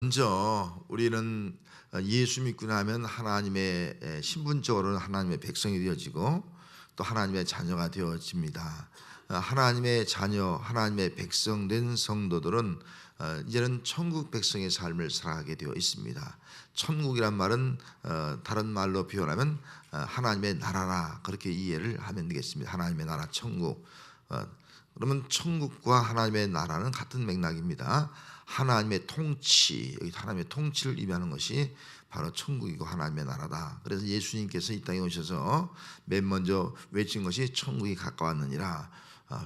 먼저 우리는 예수 믿고 나면 하나님의 신분적으로는 하나님의 백성이 되어지고 또 하나님의 자녀가 되어집니다. 하나님의 자녀, 하나님의 백성 된 성도들은 이제는 천국 백성의 삶을 살아가게 되어 있습니다. 천국이란 말은 다른 말로 표현하면 하나님의 나라라, 그렇게 이해를 하면 되겠습니다. 하나님의 나라, 천국. 그러면 천국과 하나님의 나라는 같은 맥락입니다. 하나님의 통치, 여기 하나님의 통치를 의미하는 것이 바로 천국이고 하나님의 나라다. 그래서 예수님께서 이 땅에 오셔서 맨 먼저 외친 것이 천국이 가까웠느니라,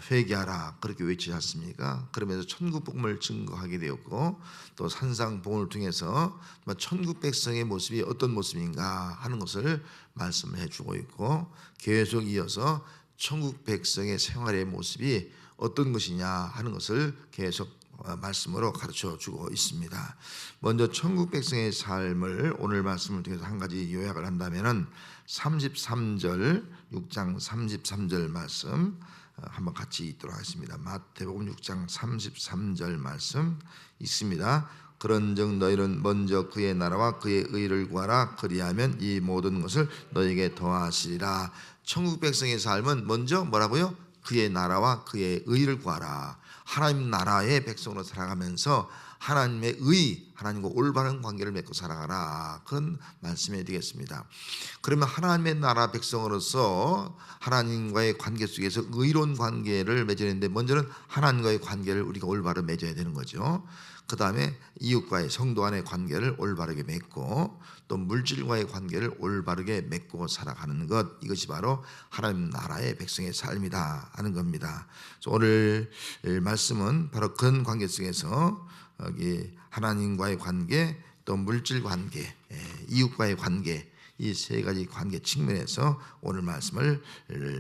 회개하라, 그렇게 외치지 않습니까? 그러면서 천국 복음을 증거하게 되었고, 또 산상봉을 통해서 천국 백성의 모습이 어떤 모습인가 하는 것을 말씀을 해주고 있고, 계속 이어서 천국 백성의 생활의 모습이 어떤 것이냐 하는 것을 계속 말씀으로 가르쳐 주고 있습니다. 먼저 천국 백성의 삶을 오늘 말씀을 통해서 한 가지 요약을 한다면은 33절, 6장 33절 말씀 한번 같이 읽도록 하겠습니다. 마태복음 6장 33절 말씀 있습니다. 그런즉 너희는 먼저 그의 나라와 그의 의를 구하라. 그리하면 이 모든 것을 너희에게 더하시리라. 천국 백성의 삶은 먼저 뭐라고요? 그의 나라와 그의 의를 구하라. 하나님 나라의 백성으로 살아가면서 하나님의 의, 하나님과 올바른 관계를 맺고 살아가라, 그런 말씀이 되겠습니다. 그러면 하나님의 나라 백성으로서 하나님과의 관계 속에서 의로운 관계를 맺어야되는데, 먼저는 하나님과의 관계를 우리가 올바르게 맺어야 되는 거죠. 그 다음에 이웃과의, 성도 간의 관계를 올바르게 맺고, 또 물질과의 관계를 올바르게 맺고 살아가는 것, 이것이 바로 하나님 나라의 백성의 삶이다 하는 겁니다. 오늘 말씀은 바로 그런 관계 속에서 여기 하나님과의 관계, 또 물질 관계, 이웃과의 관계, 이 세 가지 관계 측면에서 오늘 말씀을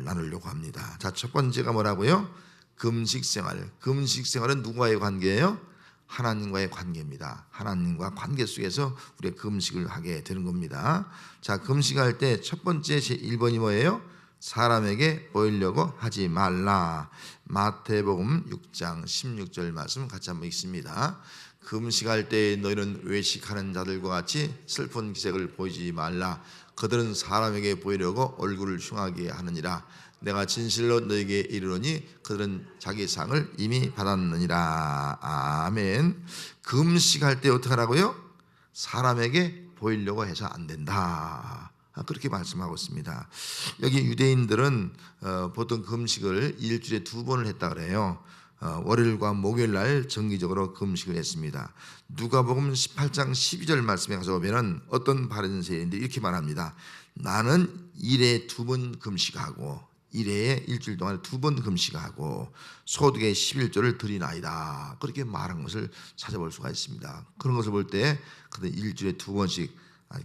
나누려고 합니다. 자, 첫 번째가 뭐라고요? 금식생활. 금식생활은 누구와의 관계예요? 하나님과의 관계입니다. 하나님과 관계 속에서 우리가 금식을 하게 되는 겁니다. 자, 금식할 때 첫 번째 제 1번이 뭐예요? 사람에게 보이려고 하지 말라. 마태복음 6장 16절 말씀 같이 한번 읽습니다. 금식할 때 너희는 외식하는 자들과 같이 슬픈 기색을 보이지 말라. 그들은 사람에게 보이려고 얼굴을 흉하게 하느니라. 내가 진실로 너에게 이르노니 그들은 자기 상을 이미 받았느니라. 아멘. 금식할 때 어떻게 하라고요? 사람에게 보이려고 해서 안 된다, 그렇게 말씀하고 있습니다. 여기 유대인들은 보통 금식을 일주일에 2번을 했다 그래요. 월요일과 목요일 날 정기적으로 금식을 했습니다. 누가복음 18장 12절 말씀에 가서 보면은 어떤 바리새인들이 이렇게 말합니다. 나는 일에 2번 금식하고, 일회에 일주일 동안 2번 금식하고 소득의 11조를 드리나이다, 그렇게 말한 것을 찾아볼 수가 있습니다. 그런 것을 볼 때 그들 일주일에 2번씩,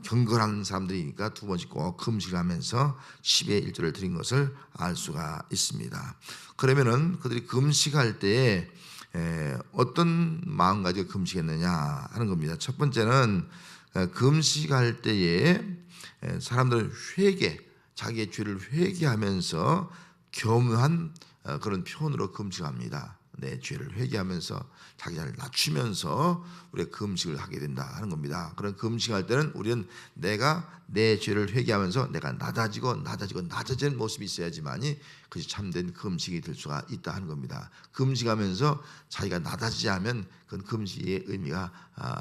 경건한 사람들이니까 2번씩 꼭 금식하면서 10의 1조를 드린 것을 알 수가 있습니다. 그러면은 그들이 금식할 때에 어떤 마음 가지고 금식했느냐 하는 겁니다. 첫 번째는 금식할 때에 사람들은 회개, 자기의 죄를 회개하면서 겸한 그런 표현으로 금식합니다. 내 죄를 회개하면서 자기 자신을 낮추면서 우리가 금식을 하게 된다 하는 겁니다. 그런 금식할 때는 우리는 내가 내 죄를 회개하면서 내가 낮아지는 모습이 있어야지만이 그것이 참된 금식이 될 수가 있다 하는 겁니다. 금식하면서 자기가 낮아지지 않으면 그건 금식의 의미가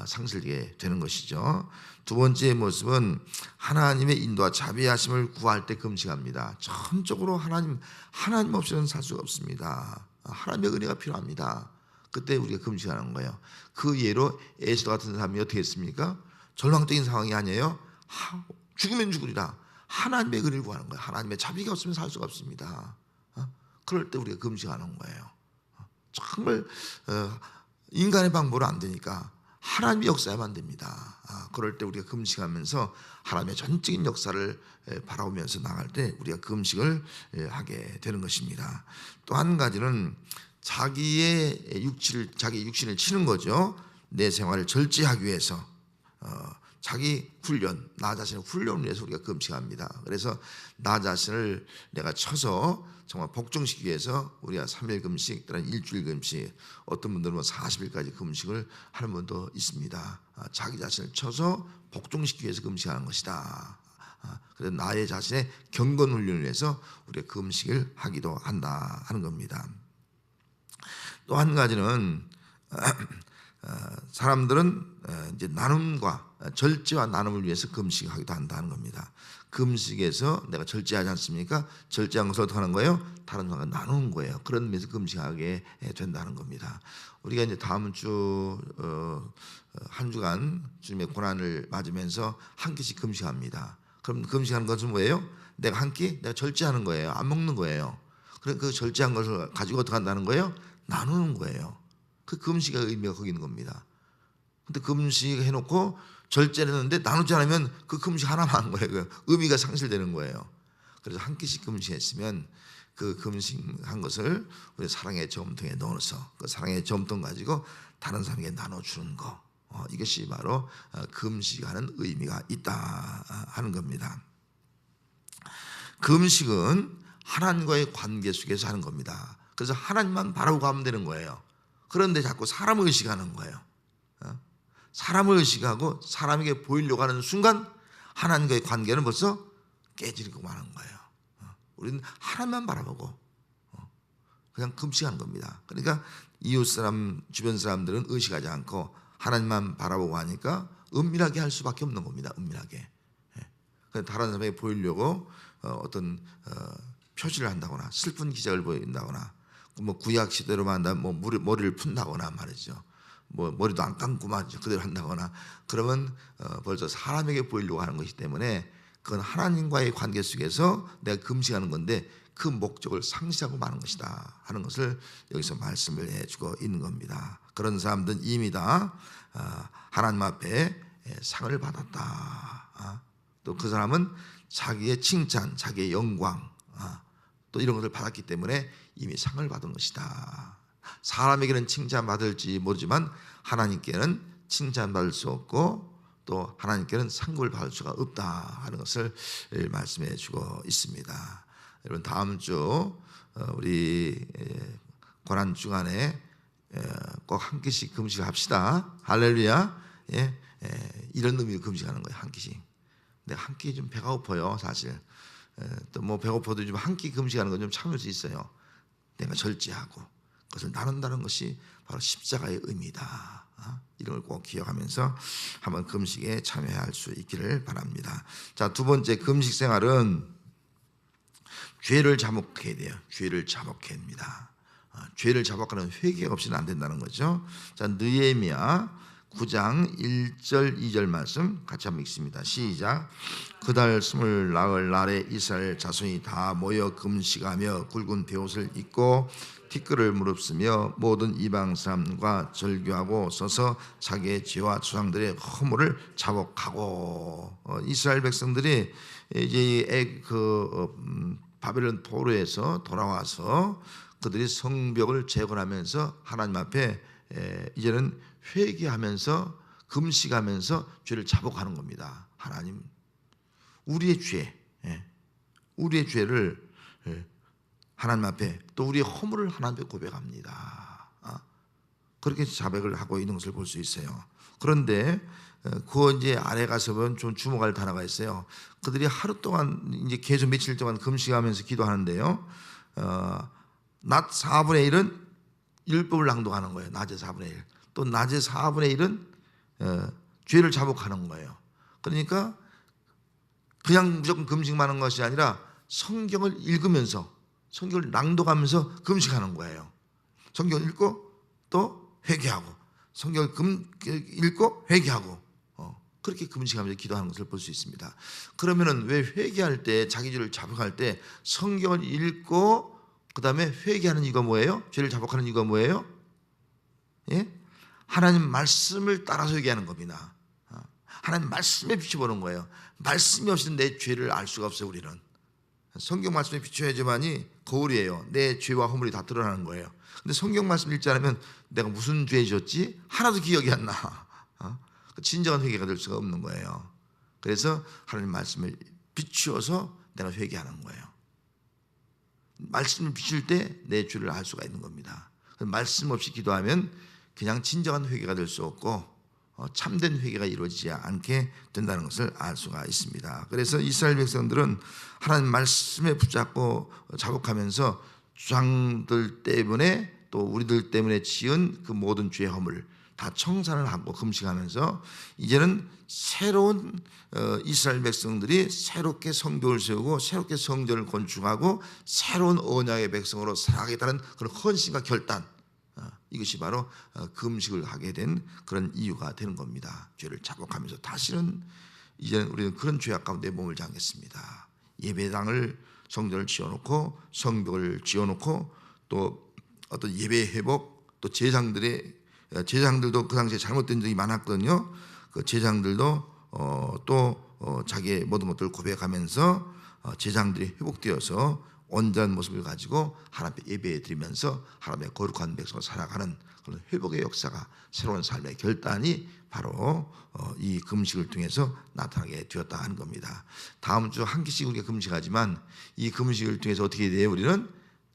상실되게 되는 것이죠. 두 번째 모습은 하나님의 인도와 자비하심을 구할 때 금식합니다. 전적으로 하나님 없이는 살 수가 없습니다. 하나님의 은혜가 필요합니다. 그때 우리가 금식하는 거예요. 그 예로 에스더 같은 사람이 어떻게 했습니까? 절망적인 상황이 아니에요. 죽으면 죽으리라. 하나님의 은혜를 구하는 거예요. 하나님의 자비가 없으면 살 수가 없습니다. 그럴 때 우리가 금식하는 거예요. 정말 인간의 방법으로 안 되니까 하나님의 역사야만 됩니다. 그럴 때 우리가 금식하면서 하나님의 전적인 역사를 바라보면서 나갈 때 우리가 금식을 하게 되는 것입니다. 또 한 가지는 자기 육신을 치는 거죠. 내 생활을 절제하기 위해서 자기 훈련, 나 자신의 훈련을 위해서 우리가 금식합니다. 그래서 나 자신을 내가 쳐서 정말 복종시키기 위해서 우리가 3일 금식, 또는 일주일 금식, 어떤 분들은 40일까지 금식을 하는 분도 있습니다. 자기 자신을 쳐서 복종시키기 위해서 금식하는 것이다. 그래서 나의 자신의 경건 훈련을 위해서 우리가 금식을 하기도 한다 하는 겁니다. 또 한 가지는 사람들은 이제 나눔과 절제와 나눔을 위해서 금식하기도 한다는 겁니다. 금식에서 내가 절제하지 않습니까? 절제한 것을 어떻게 하는 거예요? 다른 사람과 나누는 거예요. 그런 의미에서 금식하게 된다는 겁니다. 우리가 이제 다음 주 한 주간 주님의 고난을 맞으면서 한 끼씩 금식합니다. 그럼 금식하는 것은 뭐예요? 내가 한 끼, 내가 절제하는 거예요. 안 먹는 거예요. 그럼 그 절제한 것을 가지고 어떻게 한다는 거예요? 나누는 거예요. 그 금식의 의미가 거기 있는 겁니다. 근데 금식 해놓고 절제를 했는데 나누지 않으면 그 금식 하나만 한 거예요. 의미가 상실되는 거예요. 그래서 한 끼씩 금식했으면 그 금식한 것을 우리 사랑의 저금통에 넣어서 그 사랑의 저금통 가지고 다른 사람에게 나눠주는 거, 이것이 바로 금식하는 의미가 있다 하는 겁니다. 금식은 하나님과의 관계 속에서 하는 겁니다. 그래서 하나님만 바라보고 하면 되는 거예요. 그런데 자꾸 사람을 의식하는 거예요. 사람을 의식하고 사람에게 보이려고 하는 순간 하나님과의 관계는 벌써 깨지고 마는 거예요. 우리는 하나님만 바라보고 그냥 금식하는 겁니다. 그러니까 이웃 사람, 주변 사람들은 의식하지 않고 하나님만 바라보고 하니까 은밀하게 할 수밖에 없는 겁니다. 은밀하게. 다른 사람에게 보이려고 어떤 표시를 한다거나 슬픈 기적을 보인다거나 뭐 구약 시대로만 한다면 뭐 머리를 푼다거나 말이죠. 뭐 머리도 안 감고만 그대로 한다거나 그러면 벌써 사람에게 보이려고 하는 것이기 때문에 그건 하나님과의 관계 속에서 내가 금식하는 건데 그 목적을 상실하고 마는 것이다 하는 것을 여기서 말씀을 해주고 있는 겁니다. 그런 사람들은 이미 다 하나님 앞에 상을 받았다. 또 그 사람은 자기의 칭찬, 자기의 영광 또 이런 것을 받았기 때문에 이미 상을 받은 것이다. 사람에게는 칭찬받을지 모르지만 하나님께는 칭찬받을 수 없고 또 하나님께는 상급을 받을 수가 없다 하는 것을 말씀해 주고 있습니다. 여러분 다음 주 우리 고난 주간에 꼭 한 끼씩 금식합시다. 할렐루야. 이런 의미로 금식하는 거예요. 한 끼씩. 근데 한 끼 좀 배가 고파요. 사실 또 뭐 배고파도 좀 한 끼 금식하는 건 좀 참을 수 있어요. 내가 절제하고 그것을 나눈다는 것이 바로 십자가의 의미다. 이런 걸 꼭 기억하면서 한번 금식에 참여할 수 있기를 바랍니다. 자, 두 번째 금식 생활은 죄를 자복해야 돼요. 죄를 자복해야 합니다. 죄를 자복하는 회개가 없이는 안 된다는 거죠. 자, 느헤미야 9장 1절 2절 말씀 같이 한번 읽습니다. 시작. 그달 20 날에 이스라엘 자손이 다 모여 금식하며 굵은 베옷을 입고 티끌을 무릅쓰며 모든 이방 사람과 절규하고 서서 자기의 죄와 조상들의 허물을 자복하고 이스라엘 백성들이 이제 바벨론 포로에서 돌아와서 그들이 성벽을 재건하면서 하나님 앞에 이제는 회개하면서 금식하면서 죄를 자복하는 겁니다. 하나님, 우리의 죄를 하나님 앞에 또 우리의 허물을 하나님 앞에 고백합니다. 그렇게 자백을 하고 있는 것을 볼 수 있어요. 그런데 그 이제 아래 가서 보면 좀 주목할 단어가 있어요. 그들이 하루 동안 이제 계속 며칠 동안 금식하면서 기도하는데요. 낮 4분의 1은 율법을 낭독하는 거예요. 낮에 4분의 1. 또 낮에 4분의 1은 죄를 자복하는 거예요. 그러니까 그냥 무조건 금식만 하는 것이 아니라 성경을 읽으면서 성경을 낭독하면서 금식하는 거예요. 성경을 읽고 또 회개하고 성경을 읽고 회개하고 그렇게 금식하면서 기도하는 것을 볼 수 있습니다. 그러면은 왜 회개할 때 자기 죄를 자복할 때 성경을 읽고 그 다음에 회개하는 이유가 뭐예요? 죄를 자복하는 이유가 뭐예요? 예? 하나님 말씀을 따라서 회개하는 겁니다. 하나님 말씀에 비춰보는 거예요. 말씀이 없이는 내 죄를 알 수가 없어요. 우리는 성경 말씀에 비춰야지만이 거울이에요. 내 죄와 허물이 다 드러나는 거예요. 근데 성경 말씀 읽지 않으면 내가 무슨 죄 지었지? 하나도 기억이 안 나. 진정한 회개가 될 수가 없는 거예요. 그래서 하나님 말씀을 비추어서 내가 회개하는 거예요. 말씀을 비출 때 내 죄를 알 수가 있는 겁니다. 말씀 없이 기도하면 그냥 진정한 회개가 될 수 없고 참된 회개가 이루어지지 않게 된다는 것을 알 수가 있습니다. 그래서 이스라엘 백성들은 하나님 말씀에 붙잡고 자복하면서 주장들 때문에 또 우리들 때문에 지은 그 모든 죄 허물 다 청산을 하고 금식하면서 이제는 새로운 이스라엘 백성들이 새롭게 성벽을 세우고 새롭게 성전을 건축하고 새로운 언약의 백성으로 살아가겠다는 그런 헌신과 결단, 이것이 바로 금식을 하게 된 그런 이유가 되는 겁니다. 죄를 자복하면서 다시는 이제는 우리는 그런 죄악 가운데 머물지 않겠습니다. 예배당을 성전을 지어놓고 성벽을 지어놓고 또 어떤 예배 회복, 또 제장들도 그 당시에 잘못된 적이 많았거든요. 그 제장들도 또 자기의 모든 것들을 고백하면서 제장들이 회복되어서 온전한 모습을 가지고 하나님께 예배해 드리면서 하나님의 거룩한 백성으로 살아가는 그런 회복의 역사가, 새로운 삶의 결단이 바로 이 금식을 통해서 나타나게 되었다 하는 겁니다. 다음 주 한 끼씩 우리가 금식하지만 이 금식을 통해서 어떻게 돼요? 우리는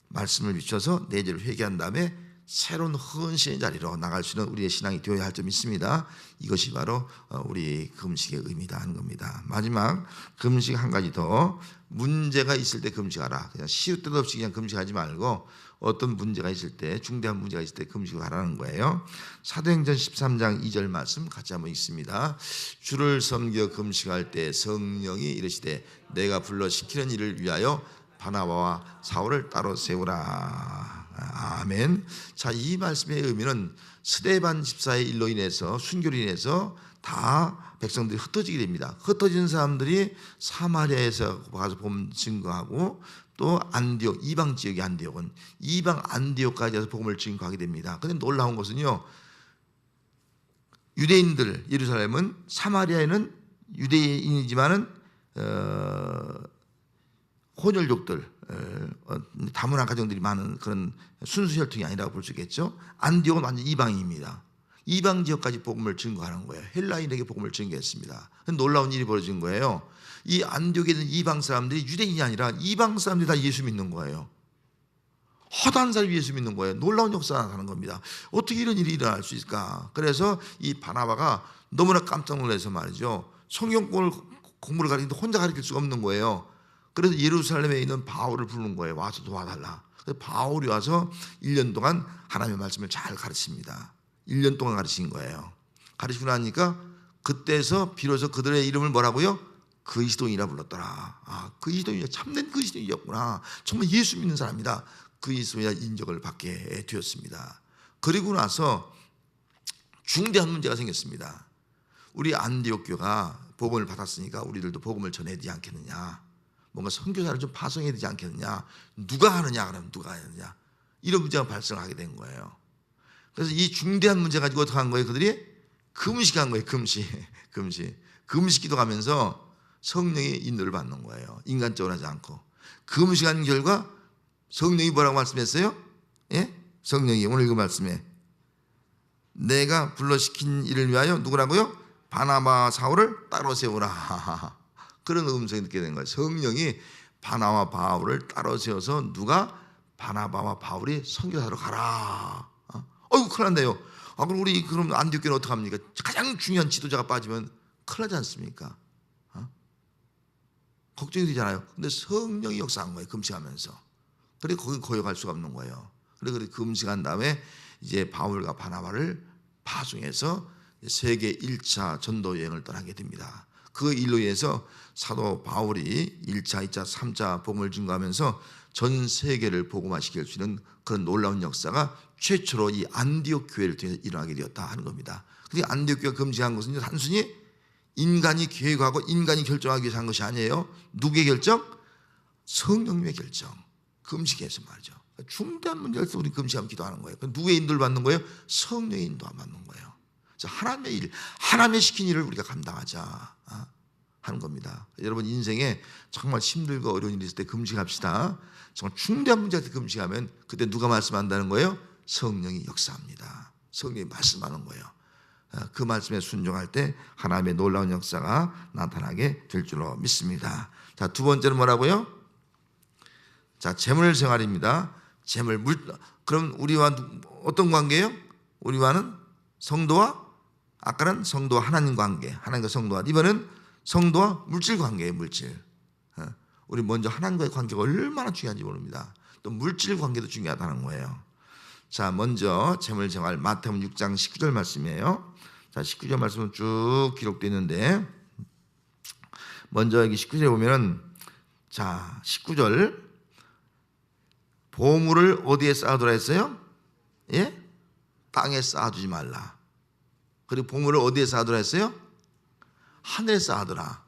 말씀을 비춰서 내 죄를 회개한 다음에 새로운 헌신의 자리로 나갈 수 있는 우리의 신앙이 되어야 할 점이 있습니다. 이것이 바로 우리 금식의 의미다 하는 겁니다. 마지막 금식 한 가지 더, 문제가 있을 때 금식하라. 그냥 시도 때도 없이 그냥 금식하지 말고 어떤 문제가 있을 때, 중대한 문제가 있을 때 금식을 하라는 거예요. 사도행전 13장 2절 말씀 같이 한번 읽습니다. 주를 섬겨 금식할 때 성령이 이르시되 내가 불러 시키는 일을 위하여 바나바와 사울을 따로 세우라. 아멘. 자, 이 말씀의 의미는 스데반 집사의 일로 인해서, 순교로 인해서 다 백성들이 흩어지게 됩니다. 흩어진 사람들이 사마리아에서 가서 복음 증거하고 또 안디옥, 이방 지역의 안디옥은 이방 안디옥까지 가서 복음을 증거하게 됩니다. 그런데 놀라운 것은요, 유대인들, 예루살렘은, 사마리아에는 유대인이지만은 혼혈족들, 다문화 가정들이 많은 그런 순수 혈통이 아니라고 볼 수 있겠죠. 안디옥은 완전 이방입니다. 이방 지역까지 복음을 증거하는 거예요. 헬라인에게 복음을 증거했습니다. 놀라운 일이 벌어진 거예요. 이 안디옥에 있는 이방 사람들이 유대인이 아니라 이방 사람들이 다 예수 믿는 거예요. 허다한 사람이 예수 믿는 거예요. 놀라운 역사가 나타나는 겁니다. 어떻게 이런 일이 일어날 수 있을까? 그래서 이 바나바가 너무나 깜짝 놀라서 말이죠, 성경권을 공부를 가르치는데 혼자 가르칠 수가 없는 거예요. 그래서 예루살렘에 있는 바울을 부르는 거예요. 와서 도와달라. 그래서 바울이 와서 1년 동안 하나님의 말씀을 잘 가르칩니다. 1년 동안 가르친 거예요. 가르치고 나니까 그때서 비로소 그들의 이름을 뭐라고요? 그리스도인이라 불렀더라. 아, 그리스도인이 참된 그리스도인이었구나. 정말 예수 믿는 사람이다. 그리스도인이라 인정을 받게 되었습니다. 그리고 나서 중대한 문제가 생겼습니다. 우리 안디옥 교가 복음을 받았으니까 우리들도 복음을 전해야 되지 않겠느냐. 뭔가 선교사를 좀 파송해야 되지 않겠느냐. 누가 하느냐, 그러면 누가 하느냐. 이런 문제가 발생하게 된 거예요. 그래서 이 중대한 문제 가지고 어떻게 한 거예요? 그들이 금식한 거예요. 금식 기도하면서 성령의 인도를 받는 거예요. 인간적으로 하지 않고. 금식한 결과 성령이 뭐라고 말씀했어요? 예? 성령이 오늘 그 말씀에 내가 불러시킨 일을 위하여 누구라고요? 바나바 사울을 따로 세우라. 그런 음성이 듣게 된 거예요. 성령이 바나바와 바울을 따로 세워서 누가? 바나바와 바울이 선교사로 가라. 어이구 큰일 났네요. 그럼 우리 그럼 안디옥교는 어떡합니까? 가장 중요한 지도자가 빠지면 큰일 나지 않습니까? 걱정이 되잖아요. 근데 성령이 역사한 거예요. 금식하면서. 그래 거기 거역할 수가 없는 거예요. 그래 금식한 다음에 이제 바울과 바나바를 파송해서 세계 1차 전도 여행을 떠나게 됩니다. 그 일로 인해서 사도 바울이 1차, 2차, 3차 복음을 증거하면서 전 세계를 복음화시킬 수 있는 그런 놀라운 역사가 최초로 이 안디옥 교회를 통해서 일어나게 되었다 하는 겁니다. 근데 안디옥 교회가 금식한 것은 단순히 인간이 계획하고 인간이 결정하기 위해서 한 것이 아니에요. 누구의 결정? 성령님의 결정. 금식에서 말이죠. 중대한 문제를 때 우리 금식하면 기도하는 거예요. 누구의 인도를 받는 거예요? 성령의 인도를 받는 거예요. 하나님의 일, 하나님의 시킨 일을 우리가 감당하자 하는 겁니다. 여러분 인생에 정말 힘들고 어려운 일이 있을 때 금식합시다. 정말 중대한 문제할 때 금식하면 그때 누가 말씀한다는 거예요? 성령이 역사합니다. 성령이 말씀하는 거예요. 그 말씀에 순종할 때 하나님의 놀라운 역사가 나타나게 될 줄로 믿습니다. 자, 두 번째는 뭐라고요? 자, 재물 생활입니다. 그럼 우리와 어떤 관계예요? 우리와는 성도와, 아까는 성도와 하나님 관계, 하나님과 성도와, 이번엔 성도와 물질 관계예요. 물질. 우리 먼저 하나님과의 관계가 얼마나 중요한지 모릅니다. 또 물질 관계도 중요하다는 거예요. 자, 먼저 재물 생활, 마태복음 6장 19절 말씀이에요. 자, 19절 말씀은 쭉 기록되어 있는데, 먼저 여기 19절에 보면은, 자, 19절, 보물을 어디에 쌓아두라 했어요? 예? 땅에 쌓아두지 말라. 그리고 보물을 어디에 쌓아두라 했어요? 하늘에 쌓아두라.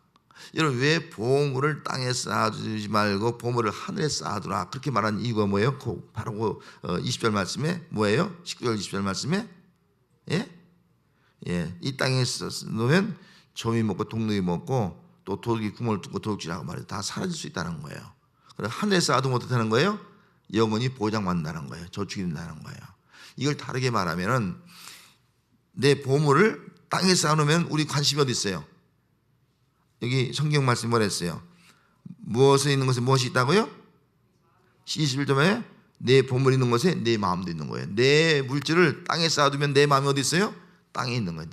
여러분, 왜 보물을 땅에 쌓아두지 말고 보물을 하늘에 쌓아두라 그렇게 말한 이유가 뭐예요? 바로 20절 말씀에 뭐예요? 19절 20절 말씀에 이 땅에 놓으면 조미 먹고 독누이 먹고 또 도둑이 구멍을 뚫고 도둑질하고 말이에요. 다 사라질 수 있다는 거예요. 그래서 하늘에 쌓아두면 어떻게 하는 거예요? 영원히 보장받는다는 거예요. 저축이 된다는 거예요. 이걸 다르게 말하면은, 내 보물을 땅에 쌓아놓으면 우리 관심이 어디 있어요? 여기 성경 말씀이 뭐라 했어요? 무엇에 있는 것에 무엇이 있다고요? 21절에 내 보물이 있는 것에 내 마음도 있는 거예요. 내 물질을 땅에 쌓아두면 내 마음이 어디 있어요? 땅에 있는 거예요.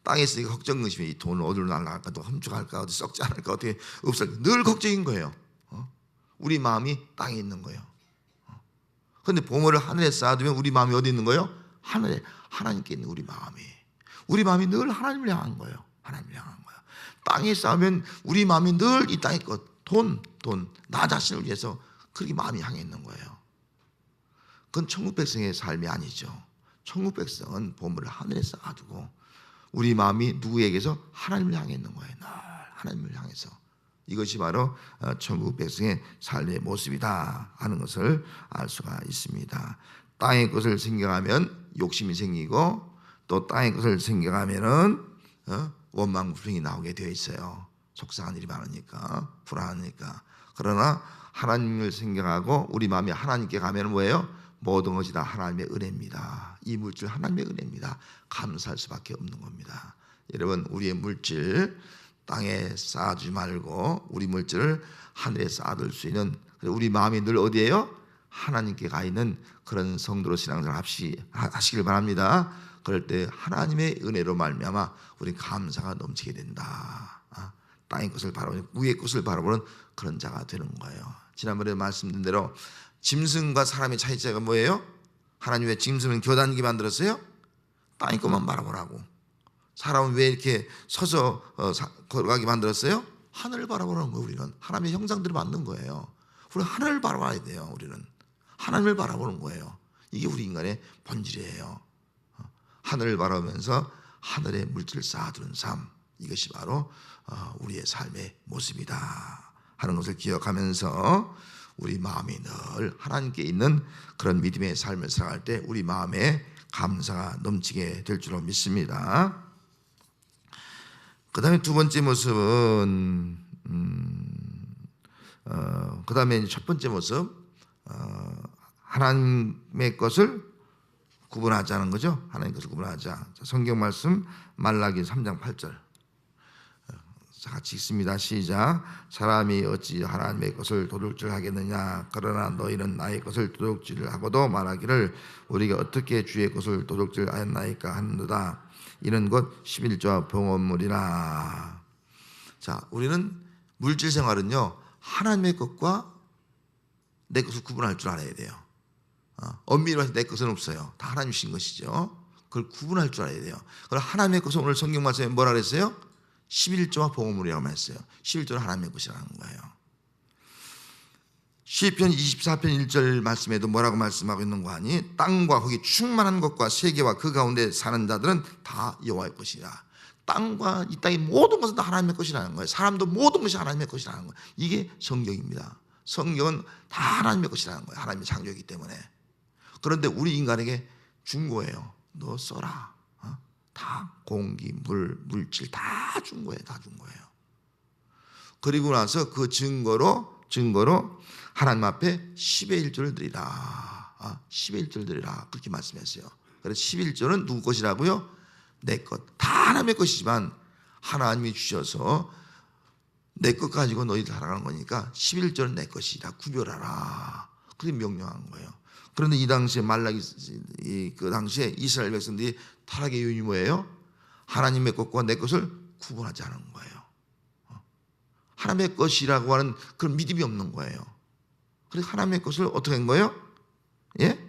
땅에 있으니까 걱정 의심이, 이 돈을 어디로 날라갈까, 또 훔쳐갈까, 어디 썩지 않을까, 어떻게 없을까, 늘 걱정인 거예요. 우리 마음이 땅에 있는 거예요. 그런데 보물을 하늘에 쌓아두면 우리 마음이 어디 있는 거예요? 하늘에, 하나님께 있는 우리 마음이 늘 하나님을 향한 거예요. 하나님을 향한 거예요. 땅에 쌓으면 우리 마음이 늘 이 땅에 것, 돈, 나 자신을 위해서 그렇게 마음이 향해 있는 거예요. 그건 천국 백성의 삶이 아니죠. 천국 백성은 보물을 하늘에 쌓아두고 우리 마음이 누구에게서? 하나님을 향해 있는 거예요. 늘 하나님을 향해서. 이것이 바로 천국 백성의 삶의 모습이다 하는 것을 알 수가 있습니다. 땅의 것을 생각하면 욕심이 생기고, 또 땅의 것을 생각하면은 원망 불평이 나오게 되어 있어요. 속상한 일이 많으니까, 불안하니까. 그러나 하나님을 생각하고 우리 마음이 하나님께 가면 뭐예요? 모든 것이 다 하나님의 은혜입니다. 이 물질 하나님의 은혜입니다. 감사할 수밖에 없는 겁니다. 여러분, 우리의 물질 땅에 쌓아주지 말고 우리 물질을 하늘에 쌓아둘 수 있는, 우리 마음이 늘 어디에요? 하나님께 가 있는 그런 성도로 신앙생활 하시길 바랍니다. 그럴 때 하나님의 은혜로 말미암아 우리 감사가 넘치게 된다. 땅의 것을 바라보는, 위의 것을 바라보는 그런 자가 되는 거예요. 지난번에 말씀드린 대로 짐승과 사람의 차이점이 뭐예요? 하나님 왜 짐승은 겨다니게 만들었어요? 땅의 것만 바라보라고. 사람은 왜 이렇게 서서 걸어가게 만들었어요? 하늘을 바라보는 거예요. 우리는 하나님의 형상대로 만든 거예요. 우리는 하늘을 바라봐야 돼요. 우리는 하나님을 바라보는 거예요. 이게 우리 인간의 본질이에요. 하늘을 바라보면서 하늘의 물질을 쌓아두는 삶, 이것이 바로 우리의 삶의 모습이다 하는 것을 기억하면서 우리 마음이 늘 하나님께 있는 그런 믿음의 삶을 살아갈 때 우리 마음에 감사가 넘치게 될 줄로 믿습니다. 그 다음에 두 번째 모습은 그 다음에 첫 번째 모습, 하나님의 것을 구분하자는 거죠. 하나님의 것을 구분하자. 성경 말씀 말라기 3장 8절 같이 읽습니다. 시작. 사람이 어찌 하나님의 것을 도둑질하겠느냐? 그러나 너희는 나의 것을 도둑질하고도 말하기를 우리가 어떻게 주의 것을 도둑질하였나이까 하는도다. 이는 곧 11조와 봉헌물이라. 자, 우리는 물질 생활은요, 하나님의 것과 내 것을 구분할 줄 알아야 돼요. 엄밀히 내 것은 없어요. 다 하나님 주신 것이죠. 그걸 구분할 줄 알아야 돼요. 그럼 하나님의 것은 오늘 성경 말씀에 뭐라 그랬어요? 11조와 봉헌물이라고 했어요. 11조는 하나님의 것이라는 거예요. 시편 24편 1절 말씀에도 뭐라고 말씀하고 있는 거 아니? 땅과 거기 충만한 것과 세계와 그 가운데 사는 자들은 다 여호와의 것이라. 땅과 이 땅의 모든 것은 다 하나님의 것이라는 거예요. 사람도 모든 것이 하나님의 것이라는 거예요. 이게 성경입니다. 성경은 다 하나님의 것이라는 거예요. 하나님의 창조이기 때문에. 그런데 우리 인간에게 준 거예요. 너 써라. 다 공기, 물질 다 준 거예요. 다 준 거예요. 그리고 나서 그 증거로 하나님 앞에 10의 1조를 드리라. 10의 1조를 드리라. 그렇게 말씀했어요. 그래서 11조는 누구 것이라고요? 내 것. 다 하나님의 것이지만 하나님이 주셔서 내 것 가지고 너희 살아가는 거니까 11조는 내 것이다. 구별하라. 그렇게 명령한 거예요. 그런데 이 당시에 그 당시에 이스라엘 백성들이 타락의 요인이 뭐예요? 하나님의 것과 내 것을 구분하지 않은 거예요. 하나님의 것이라고 하는 그런 믿음이 없는 거예요. 그래서 하나님의 것을 어떻게 한 거예요? 예?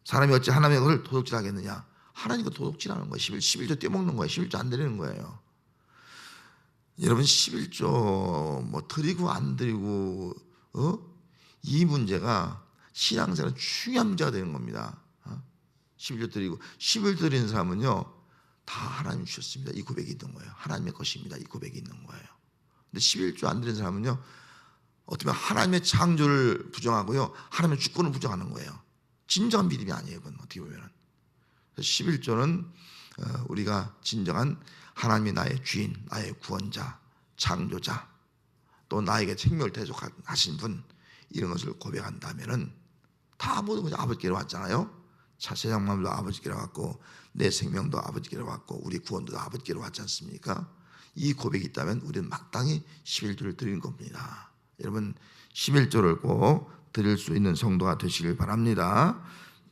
사람이 어찌 하나님의 것을 도둑질하겠느냐? 하나님과 도둑질하는 거예요. 11조 떼먹는 거예요. 11조 안 드리는 거예요. 여러분 11조 뭐 드리고 안 드리고 이 문제가 신앙생활은 중요한 문제가 되는 겁니다. 11조 드리고 11조 드리는 사람은요 다 하나님 주셨습니다. 이 고백이 있는 거예요. 하나님의 것입니다. 이 고백이 있는 거예요. 근데 11조 안 드리는 사람은요 어떻게 보면 하나님의 창조를 부정하고요 하나님의 주권을 부정하는 거예요. 진정한 믿음이 아니에요. 그건 어떻게 보면 11조는 우리가 진정한 하나님이 나의 주인, 나의 구원자, 창조자, 또 나에게 생명을 대속하신 분, 이런 것을 고백한다면은 다 모든 것이 아버지께로 왔잖아요. 세상 만물도 아버지께로 왔고 내 생명도 아버지께로 왔고 우리 구원도 아버지께로 왔지 않습니까? 이 고백이 있다면 우리는 마땅히 11조를 드리는 겁니다. 여러분 11조를 꼭 드릴 수 있는 성도가 되시길 바랍니다.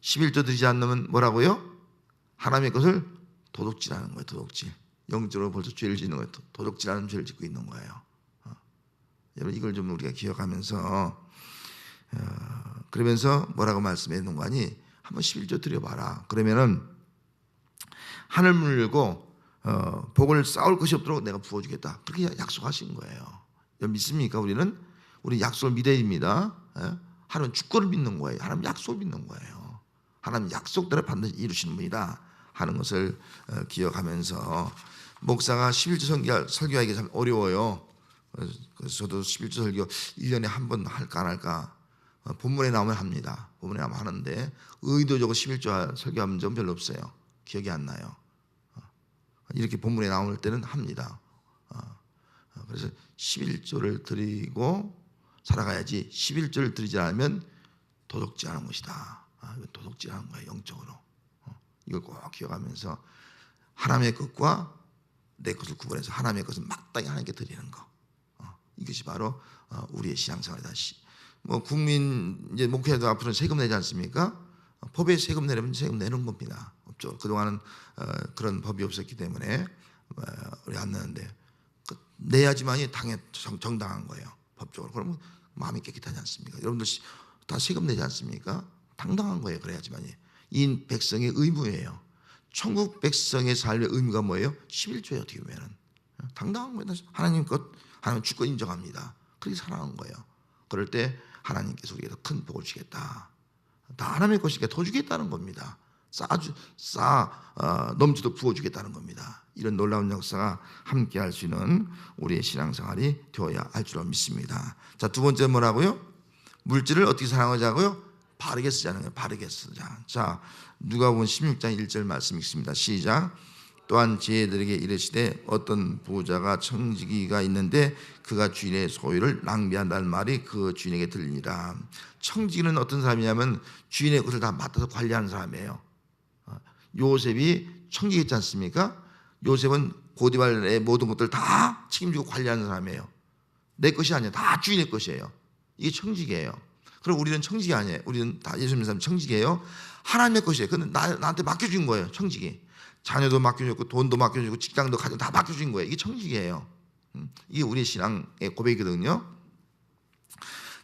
11조 드리지 않으면 뭐라고요? 하나님의 것을 도둑질하는 거예요. 도둑질. 영적으로 벌써 죄를 짓는 거예요. 도둑질하는 죄를 짓고 있는 거예요. 여러분 이걸 좀 우리가 기억하면서 그러면서 뭐라고 말씀해 놓은 거 아니? 한번 11조 드려봐라. 그러면은 하늘 문을 열고 복을 쌓을 것이 없도록 내가 부어주겠다. 그렇게 약속하신 거예요. 여러분 믿습니까? 우리 약속을 믿어야 됩니다. 하나님 주권을 믿는 거예요. 하나님 약속을 믿는 거예요. 하나님 약속대로 반드시 이루시는 분이다 하는 것을 기억하면서 목사가 11조 설교하기가 참 어려워요. 그래서 저도 11조 설교 1년에 한 번 할까 안 할까 본문에 나오면 합니다. 본문에 나오면 하는데 의도적으로 11조 설교하면 좀 별로 없어요. 기억이 안 나요. 이렇게 본문에 나올 때는 합니다. 그래서 11조를 드리고 살아가야지 11조를 드리지 않으면 도둑질하는 것이다. 도둑질하는 거예요. 영적으로. 이걸 꼭 기억하면서 하나님의 것과 내 것을 구분해서 하나님의 것은 마땅히 하나님께 드리는 거. 이것이 바로 우리의 신앙생활이다. 뭐 국민 이제 목회자도 앞으로는 세금 내지 않습니까? 법에 세금 내려면 세금 내는 겁니다. 없죠. 그동안은 그런 법이 없었기 때문에 우리 안 내는데 내야지만이 정당한 거예요. 법적으로. 그러면 마음이 깨끗하지 않습니까? 여러분들 다 세금 내지 않습니까? 당당한 거예요. 그래야지만이. 이 백성의 의무예요. 천국 백성의 삶의 의무가 뭐예요? 11조예요. 어떻게 보면 당당한 거예요. 하나님 것, 하나님 주권 인정합니다. 그렇게 살아가는 거예요. 그럴 때 하나님께서 우리에게 더 큰 복을 주겠다. 다 하나님의 것이니까 더 주겠다는 겁니다. 넘치도록 부어주겠다는 겁니다. 이런 놀라운 역사가 함께할 수 있는 우리의 신앙생활이 되어야 할 줄 믿습니다. 자, 두 번째 뭐라고요? 물질을 어떻게 사용하자고요? 바르게 쓰자는 거예요. 바르게 쓰자. 자, 누가복음 16장 1절 말씀 읽습니다. 시작. 또한 제자들에게 이르시되 어떤 부자가 청지기가 있는데 그가 주인의 소유를 낭비한다는 말이 그 주인에게 들리니라. 청지기는 어떤 사람이냐면 주인의 것을 다 맡아서 관리하는 사람이에요. 요셉이 청지기였지 않습니까? 요셉은 고디발의 모든 것들을 다 책임지고 관리하는 사람이에요. 내 것이 아니에요. 다 주인의 것이에요. 이게 청지기예요. 그리고 우리는 청지기 아니에요. 우리는 다 예수 믿는 사람 청지기예요. 하나님의 것이에요. 근데 나한테 맡겨준 거예요. 청지기. 자녀도 맡겨줬고 돈도 맡겨주고 직장도 가지고 다 맡겨준 거예요. 이게 청지기예요. 이게 우리의 신앙의 고백이거든요.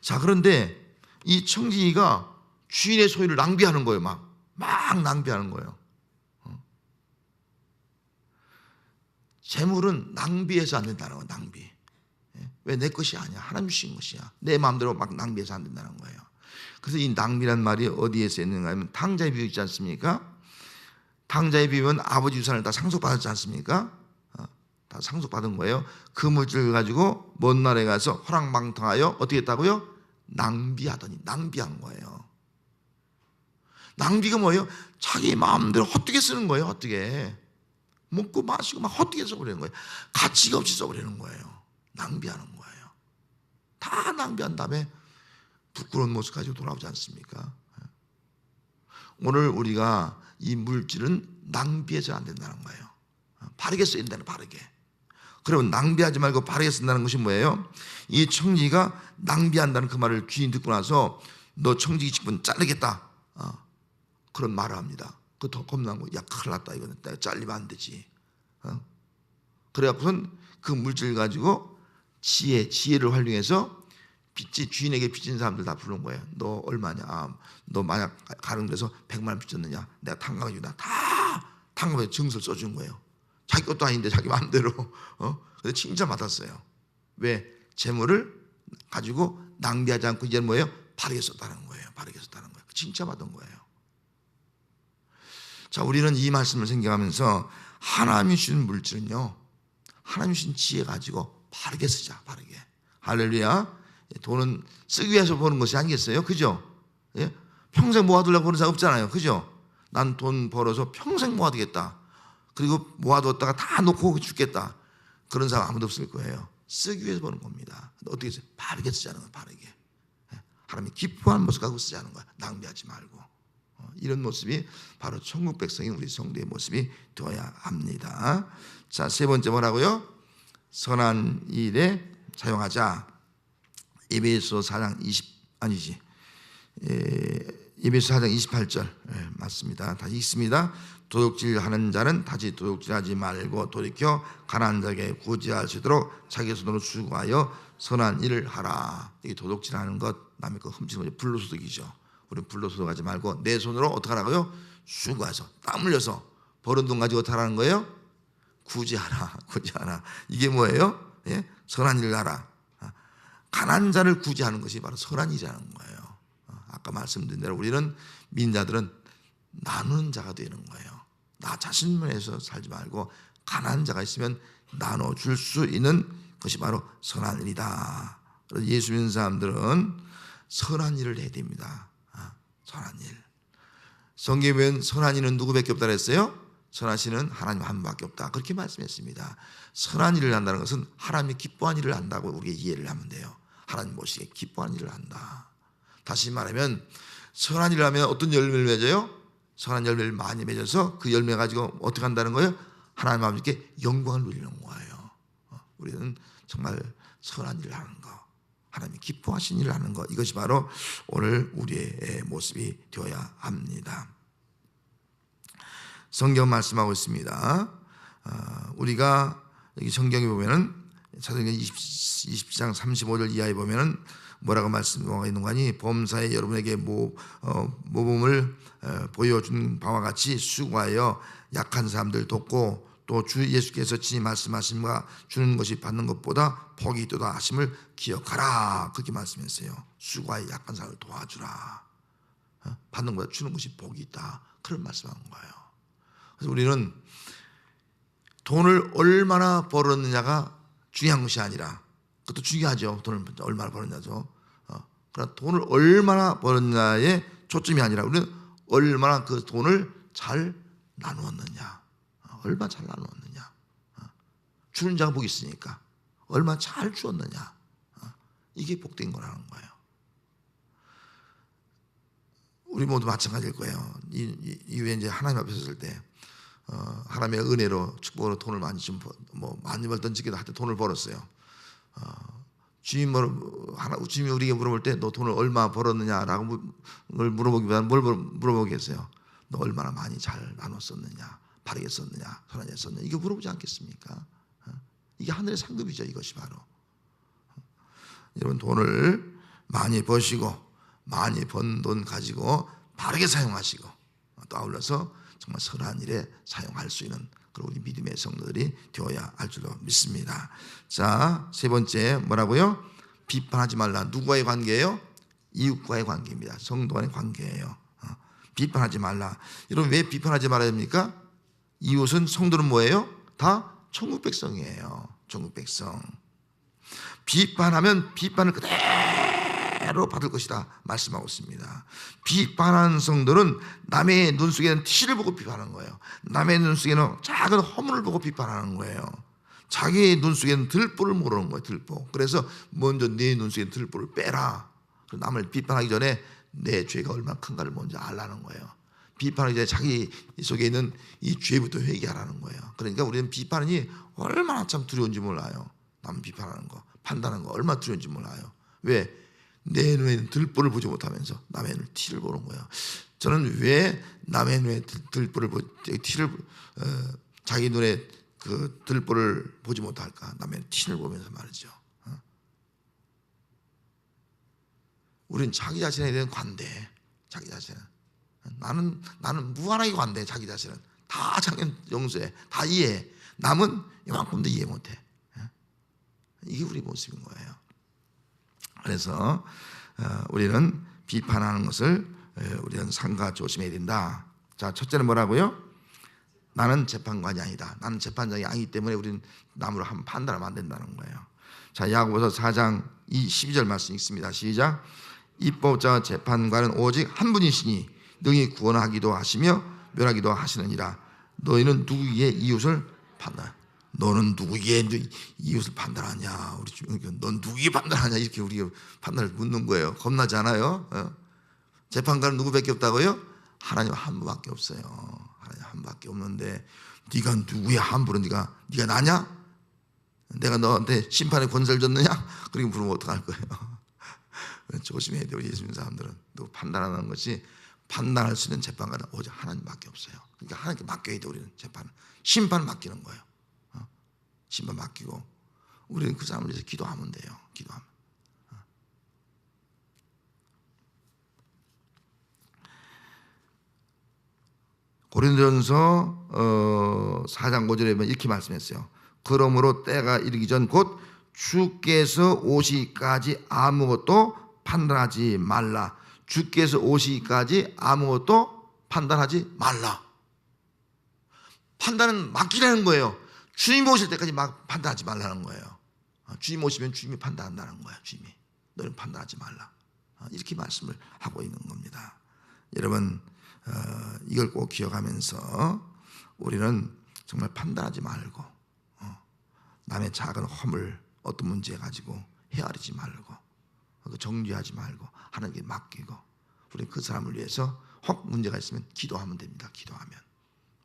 자, 그런데 이 청지기가 주인의 소유를 낭비하는 거예요. 막 낭비하는 거예요. 재물은 낭비해서 안 된다는 거예요. 낭비. 왜? 내 것이 아니야. 하나님 주신 것이야. 내 마음대로 막 낭비해서 안 된다는 거예요. 그래서 이 낭비란 말이 어디에 쓰였는가 하면 탕자의 비유 있지 않습니까? 탕자의 비유는 아버지 유산을 다 상속받았지 않습니까? 다 상속받은 거예요. 그 물질을 가지고 먼 나라에 가서 허랑방탕하여 어떻게 했다고요? 낭비한 거예요. 낭비가 뭐예요? 자기 마음대로 헛되게 쓰는 거예요. 헛되게. 먹고 마시고 막 헛되게 써버리는 거예요. 가치가 없이 써버리는 거예요. 낭비하는 거예요. 다 낭비한 다음에 부끄러운 모습 가지고 돌아오지 않습니까? 오늘 우리가 이 물질은 낭비해서는 안 된다는 거예요. 바르게 써야 된다는, 바르게. 그러면 낭비하지 말고 바르게 쓴다는 것이 뭐예요? 이 청지기가 낭비한다는 그 말을 귀인 듣고 나서 너 청지기 직분 자르겠다, 그런 말을 합니다. 그거 더 겁난 거야. 야, 큰일 났다, 이거는 내가 잘리면 안 되지. 그래갖고선 그 물질 가지고 지혜를 활용해서 주인에게 빚진 사람들 다 부른 거예요. 너 얼마냐? 너 만약 가는 데서 100만 원 빚졌느냐? 내가 탕감해주다. 다 탕감해 증서를 써준 거예요. 자기 것도 아닌데 자기 마음대로. 근데 칭찬받았어요. 왜? 재물을 가지고 낭비하지 않고 이제는 뭐예요? 바르게 썼다는 거예요. 바르게 썼다는 거예요. 칭찬받은 거예요. 자, 우리는 이 말씀을 생각하면서 하나님이 주신 물질은요, 하나님이 주신 지혜 가지고 바르게 쓰자. 바르게. 할렐루야. 돈은 쓰기 위해서 버는 것이 아니겠어요? 그죠? 예? 평생 모아두려고 그런 사람 없잖아요. 그죠? 난 돈 벌어서 평생 모아두겠다. 그리고 모아두었다가 다 놓고 죽겠다. 그런 사람 아무도 없을 거예요. 쓰기 위해서 버는 겁니다. 어떻게 해서 바르게 쓰자는 거예요. 바르게. 하나님이 기뻐하는 모습 갖고 쓰자는 거야. 낭비하지 말고. 이런 모습이 바로 천국 백성인 우리 성도의 모습이 되어야 합니다. 자, 세 번째 뭐라고요? 선한 일에 사용하자. 에베소 4장 28절. 맞습니다. 다시 읽습니다. 도둑질하는 자는 다시 도둑질하지 말고 돌이켜 가난한 자에게 구제할 수 있도록 자기 손으로 수고하여 선한 일을 하라. 이게 도둑질하는 것, 남의 거 훔치는 거죠. 불로소득이죠. 우리 불로소득하지 말고 내 손으로 어떻게 하라고요? 수고해서 땀 흘려서 벌은 돈 가지고 어떻게 하라는 거예요? 구제하라. 이게 뭐예요? 예? 선한 일을 하라. 가난한 자를 구제하는 것이 바로 선한 일이라는 거예요. 아까 말씀드린 대로 우리는 민자들은 나누는 자가 되는 거예요. 나 자신만 해서 살지 말고 가난한 자가 있으면 나눠줄 수 있는 것이 바로 선한 일이다. 그래서 예수 믿는 사람들은 선한 일을 해야 됩니다. 선한 일. 성경에 보면 선한 일은 누구밖에 없다 그랬어요? 선하시는 하나님 한 분밖에 없다. 그렇게 말씀했습니다. 선한 일을 한다는 것은 하나님이 기뻐하는 일을 한다고 우리가 이해를 하면 돼요. 하나님 보시기에 기뻐하는 일을 한다. 다시 말하면 선한 일을 하면 어떤 열매를 맺어요? 선한 열매를 많이 맺어서 그 열매 가지고 어떻게 한다는 거예요? 하나님 아버지께 영광을 누리는 거예요. 우리는 정말 선한 일을 하는 거, 하나님이 기뻐하신 일을 하는 거, 이것이 바로 오늘 우리의 모습이 되어야 합니다. 성경 말씀하고 있습니다. 우리가 여기 성경에 보면은 사도행전 20장 35절 이하에 보면은 뭐라고 말씀하고 있는 거니? 범사에 여러분에게 모범을 보여준 바와 같이 수고하여 약한 사람들 돕고 또 주 예수께서 친히 말씀하심과 주는 것이 받는 것보다 복이 있도다 하심을 기억하라. 그렇게 말씀했어요. 수고하여 약한 사람을 도와주라. 받는 것보다 주는 것이 복이 있다. 그런 말씀한 거예요. 그래서 우리는 돈을 얼마나 벌었느냐가 중요한 것이 아니라, 그것도 중요하죠. 돈을 얼마나 벌었냐죠. 그러나 돈을 얼마나 벌었냐에 초점이 아니라 우리는 얼마나 그 돈을 잘 나누었느냐. 얼마나 잘 나누었느냐. 주는 자가 복이 있으니까 얼마나 잘 주었느냐. 이게 복된 거라는 거예요. 우리 모두 마찬가지일 거예요. 이후에 이제 하나님 앞에 섰을 때 하나님의 은혜로 축복으로 돈을 많이 좀 많이 벌던지 하여튼 돈을 벌었어요. 주님이 우리에게 물어볼 때 너 돈을 얼마 벌었느냐라고 물어보기보다는 뭘 물어보겠어요? 너 얼마나 많이 잘 나눴었느냐, 바르게 썼느냐, 선하게 썼느냐, 이거 물어보지 않겠습니까? 이게 하늘의 상급이죠. 이것이 바로 여러분 돈을 많이 버시고 많이 번 돈 가지고 바르게 사용하시고 또 아울러서 정말 선한 일에 사용할 수 있는 그리고 우리 믿음의 성도들이 되어야 할 줄로 믿습니다. 자, 세 번째 뭐라고요? 비판하지 말라. 누구와의 관계예요? 이웃과의 관계입니다. 성도 간의 관계예요. 비판하지 말라. 여러분 왜 비판하지 말아야 됩니까? 이웃은 성도는 뭐예요? 다 천국 백성이에요. 천국 백성. 비판하면 비판을 그대로 받을 것이다 말씀하고 있습니다. 비판하는 성도는 남의 눈 속에는 티를 보고 비판하는 거예요. 남의 눈 속에는 작은 허물을 보고 비판하는 거예요. 자기의 눈 속에는 들보를 모르는 거예요. 들보. 그래서 먼저 내 눈 속에 들보를 빼라. 남을 비판하기 전에 내 죄가 얼마나 큰가를 먼저 알라는 거예요. 비판하기 전에 자기 속에 있는 이 죄부터 회개하라는 거예요. 그러니까 우리는 비판이 얼마나 참 두려운지 몰라요. 남 비판하는 거, 판단하는 거 얼마나 두려운지 몰라요. 왜? 내 눈에 들보를 보지 못하면서 남의 눈에 티를 보는 거예요. 저는 왜 남의 눈에 들보를 티를 자기 눈에 그 들보를 보지 못할까? 남의 티를 보면서 말이죠. 우리는 자기 자신에 대한 관대, 자기 자신은 나는 무한하게 관대. 자기 자신은 다 자기는 용서해, 다 이해해. 남은 이만큼도 이해 못해. 이게 우리 모습인 거예요. 그래서 우리는 비판하는 것을 우리는 삼가 조심해야 된다. 자, 첫째는 뭐라고요? 나는 재판관이 아니다. 나는 재판장이 아니기 때문에 우리는 남으로 한번 판단하면 안 된다는 거예요. 자, 야고보서 4장 12절 말씀 읽습니다. 시작. 입법자 재판관은 오직 한 분이시니 능히 구원하기도 하시며 멸하기도 하시느니라. 너희는 누구의 이웃을 판단? 너는 누구의 이웃을 판단하냐? 넌 누구의 판단하냐? 이렇게 우리가 판단을 묻는 거예요. 겁나지 않아요? 재판관은 누구밖에 없다고요? 하나님 한 분밖에 없어요. 하나님 한 분밖에 없는데 네가 누구야? 함부로 네가 나냐? 내가 너한테 심판의 권세를 줬느냐? 그렇게 물으면 어떡할 거예요? 조심해야 돼요. 예수 믿는 사람들은 또 판단하는 것이, 판단할 수 있는 재판관은 오직 하나님밖에 없어요. 그러니까 하나님께 맡겨야 돼. 우리는 재판은, 심판을 맡기는 거예요. 심판 맡기고 우리는 그 사람을 위해서 기도하면 돼요. 기도하면. 고린도전서 4장 5절에 보면 이렇게 말씀했어요. 그러므로 때가 이르기 전 곧 주께서 오시기까지 아무것도 판단하지 말라. 주께서 오시기까지 아무것도 판단하지 말라. 판단은 맡기라는 거예요. 주님 오실 때까지 막 판단하지 말라는 거예요. 주님 오시면 주님이 판단한다는 거예요. 주님이 너는 판단하지 말라. 이렇게 말씀을 하고 있는 겁니다. 여러분, 이걸 꼭 기억하면서 우리는 정말 판단하지 말고 남의 작은 허물, 어떤 문제 가지고 헤아리지 말고 정죄하지 말고 하나님께 맡기고, 우리는 그 사람을 위해서 혹 문제가 있으면 기도하면 됩니다. 기도하면,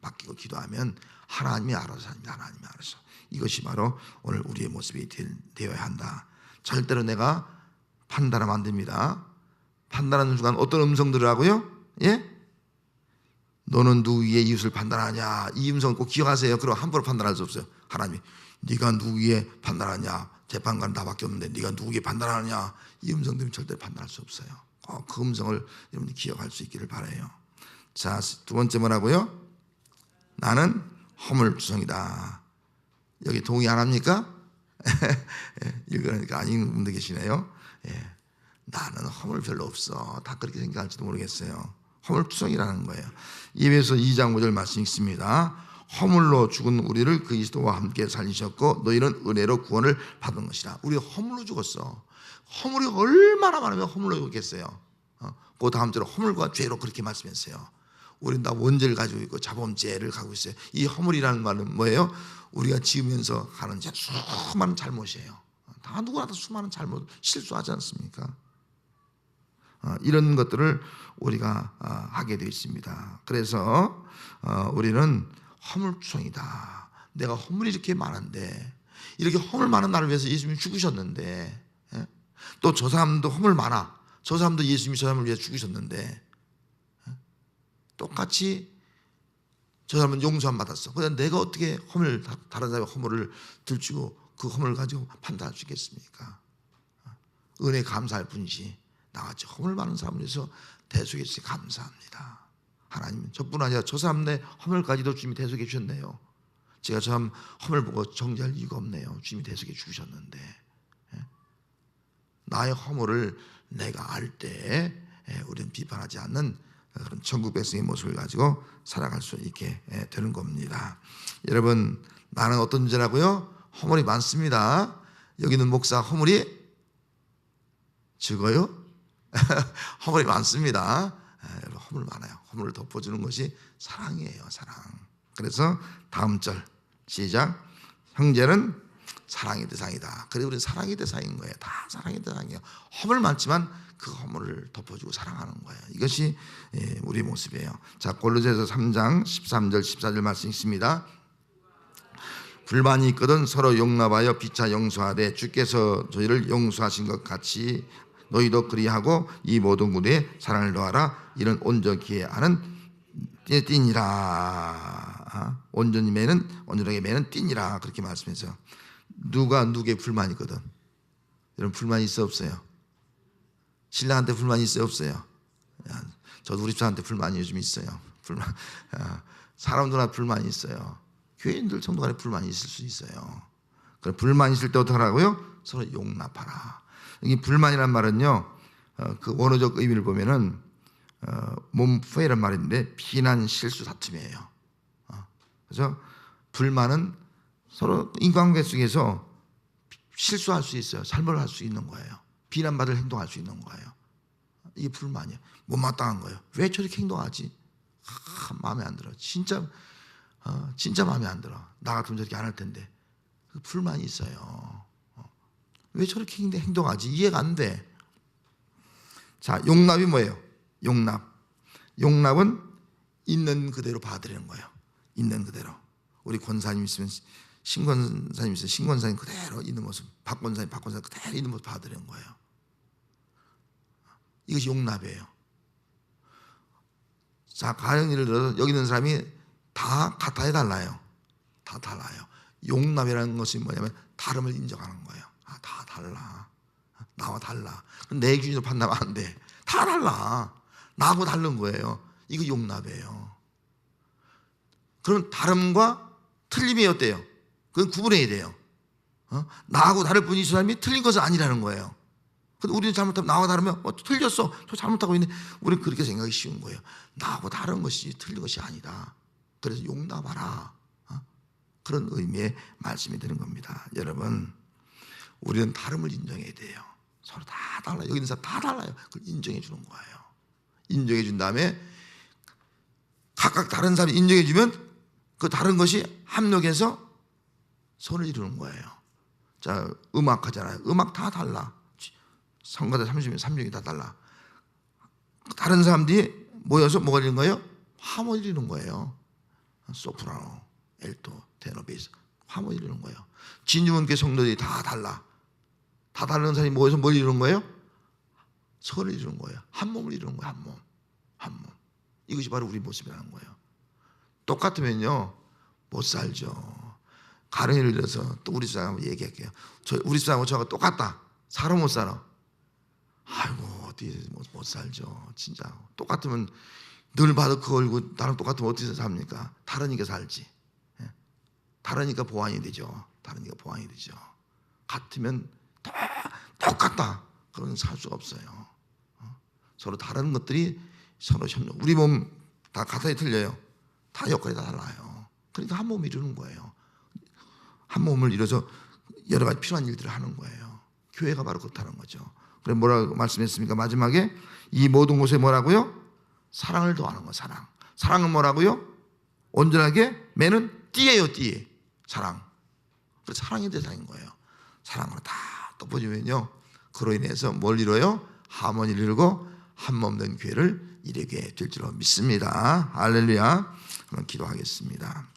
맡기고 기도하면 하나님이 알아서 합니다. 하나님이 알아서. 이것이 바로 오늘 우리의 모습이 되어야 한다. 절대로 내가 판단하면 안 됩니다. 판단하는 순간 어떤 음성들을 하고요? 예? 너는 누구의 이웃을 판단하냐? 이 음성을 꼭 기억하세요. 그럼 함부로 판단할 수 없어요. 하나님이 네가 누구의 판단하냐? 재판관 나밖에 없는데 네가 누구의 판단하느냐? 이 음성들은 절대 판단할 수 없어요. 그 음성을 여러분이 기억할 수 있기를 바라요. 자, 두 번째 뭐라고요? 나는 허물투성이다. 여기 동의 안 합니까? 읽으니까 아닌 분들 계시네요. 예. 나는 허물 별로 없어. 다 그렇게 생각할지도 모르겠어요. 허물투성이라는 거예요. 에베소 2장 5절 말씀 있습니다. 허물로 죽은 우리를 그리스도와 함께 살리셨고 너희는 은혜로 구원을 받은 것이라. 우리 허물로 죽었어. 허물이 얼마나 많으면 허물로 죽겠어요. 그 다음 절에 허물과 죄로 그렇게 말씀했어요. 우리는 다 원죄를 가지고 있고 자범죄를 가지고 있어요. 이 허물이라는 말은 뭐예요? 우리가 지으면서 하는 수많은 잘못이에요. 다 누구나 다 수많은 잘못, 실수하지 않습니까? 이런 것들을 우리가 하게 되어 있습니다. 그래서 우리는 허물투성이다. 내가 허물이 이렇게 많은데, 이렇게 허물 많은 나를 위해서 예수님이 죽으셨는데, 또 저 사람도 허물 많아. 저 사람도 예수님이 저 사람을 위해 죽으셨는데, 똑같이 저 사람은 용서함 받았어. 그런데 내가 어떻게 다른 사람의 허물을 들추고 그 허물을 가지고 판단할 수 있겠습니까? 은혜 감사할 뿐이지 나같이 허물 많은 사람을 위해서 대속해 주셔서 감사합니다. 하나님, 저뿐 아니라 저 사람 내 허물까지도 주님이 대속해 주셨네요. 제가 저 사람 허물 보고 정죄할 이유가 없네요. 주님이 대속해 주셨는데, 나의 허물을 내가 알 때 우리는 비판하지 않는 그런 천국 백성의 모습을 가지고 살아갈 수 있게 되는 겁니다. 여러분, 나는 어떤 존재라고요? 허물이 많습니다. 여기는 목사 허물이 적어요? 허물이 많습니다. 여러분, 허물 많아요. 허물을 덮어주는 것이 사랑이에요. 사랑. 그래서 다음 절 시작. 형제는 사랑의 대상이다. 그래서 우리는 사랑의 대상인 거예요. 다 사랑의 대상이에요. 허물 많지만 그 허물을 덮어주고 사랑하는 거예요. 이것이 우리 모습이에요. 자, 골로새서 3장 13절 14절 말씀 있습니다. 불만이 있거든 서로 용납하여 피차 용서하되 주께서 저희를 용서하신 것 같이 너희도 그리하고 이 모든 군대에 사랑을 더하라. 이는 온전히 하는 띠니라. 온전히 매는 온전하게 매는 띠니라. 그렇게 말씀해서 누가 누구에 불만이 있거든. 여러분 불만이 있어 없어요? 신랑한테 불만이 있어요 없어요? 저도 우리 집사한테 불만이 요즘 있어요. 불만. 사람들한테 불만이 있어요. 교인들 성도 간에 불만이 있을 수 있어요. 그럼 불만이 있을 때 어떻게 하라고요? 서로 용납하라. 이 불만이란 말은요, 그 원어적 의미를 보면은 몸푸에란 말인데 비난, 실수, 다툼이에요. 그래서 불만은 서로 인간관계 속에서 실수할 수 있어요. 잘못을 할 수 있는 거예요. 비난받을 행동할 수 있는 거예요. 이게 불만이에요. 못마땅한 거예요. 왜 저렇게 행동하지? 마음에 안 들어. 진짜 마음에 안 들어. 나 같으면 저렇게 안 할 텐데. 그 불만이 있어요. 왜 저렇게 행동하지? 이해가 안 돼. 자, 용납이 뭐예요? 용납은 있는 그대로 봐드리는 거예요. 있는 그대로. 우리 권사님 있으면 신권사님 있으면 신권사님 그대로 있는 모습, 박권사님 그대로 있는 모습 봐드리는 거예요. 이것이 용납이에요. 자, 가령 예를 들어서 여기 있는 사람이 다 같아 달라요. 다 달라요. 용납이라는 것이 뭐냐면 다름을 인정하는 거예요. 다 달라. 나와 달라. 내 기준으로 판단하면 안 돼. 다 달라. 나하고 다른 거예요. 이거 용납이에요. 그럼 다름과 틀림이 어때요? 그건 구분해야 돼요. 나하고 다를 뿐이 이 사람이 틀린 것은 아니라는 거예요. 근데 우리는 잘못하면 나와 다르면 틀렸어. 저 잘못하고 있네. 우리는 그렇게 생각하기 쉬운 거예요. 나하고 다른 것이 틀린 것이 아니다. 그래서 용납하라. 그런 의미의 말씀이 되는 겁니다. 여러분, 우리는 다름을 인정해야 돼요. 서로 다 달라요. 여기 있는 사람 다 달라요. 그걸 인정해 주는 거예요. 인정해 준 다음에 각각 다른 사람이 인정해 주면 그 다른 것이 합력해서 선을 이루는 거예요. 자, 음악 하잖아요. 음악 다 달라. 성가대 30명, 3명이 다 달라. 다른 사람들이 모여서 뭐가 되는 거예요? 하모니를 이루는 거예요. 소프라노, 엘토, 테너, 베이스 하모니 이루는 거예요. 진주문교 성도들이 다 달라. 다 다른 사람이 모여서 뭘 이루는 거예요? 선을 이루는 거예요. 한 몸을 이루는 거예요. 한 몸. 이것이 바로 우리 모습이라는 거예요. 똑같으면요 못 살죠. 가령 예를 들어서 또 우리 집사람하고 얘기할게요. 우리 집사람하고 저하고 똑같다. 살아 못 살아? 아이고 어떻게 못 살죠. 진짜 똑같으면 늘 봐도 그 얼굴 나랑 똑같으면 어떻게 삽니까? 다르니까 살지. 다르니까 보완이 되죠. 같으면 똑같다. 그런 살 수가 없어요. 서로 다른 것들이 서로 협력. 우리 몸 다 가사에 틀려요. 다 역할이 다 달라요. 그러니까 한 몸을 이루는 거예요. 한 몸을 이뤄서 여러 가지 필요한 일들을 하는 거예요. 교회가 바로 그렇다는 거죠. 그래 뭐라고 말씀했습니까? 마지막에 이 모든 곳에 뭐라고요? 사랑을 더하는 거. 사랑은 뭐라고요? 온전하게 매는 띠예요. 띠. 사랑. 그래서 사랑의 대상인 거예요. 사랑으로 다 덮어주면요 그로 인해서 뭘 이뤄요? 하모니를 이루고 한 몸 된 교회를 이루게 될 줄로 믿습니다. 할렐루야. 한번 기도하겠습니다.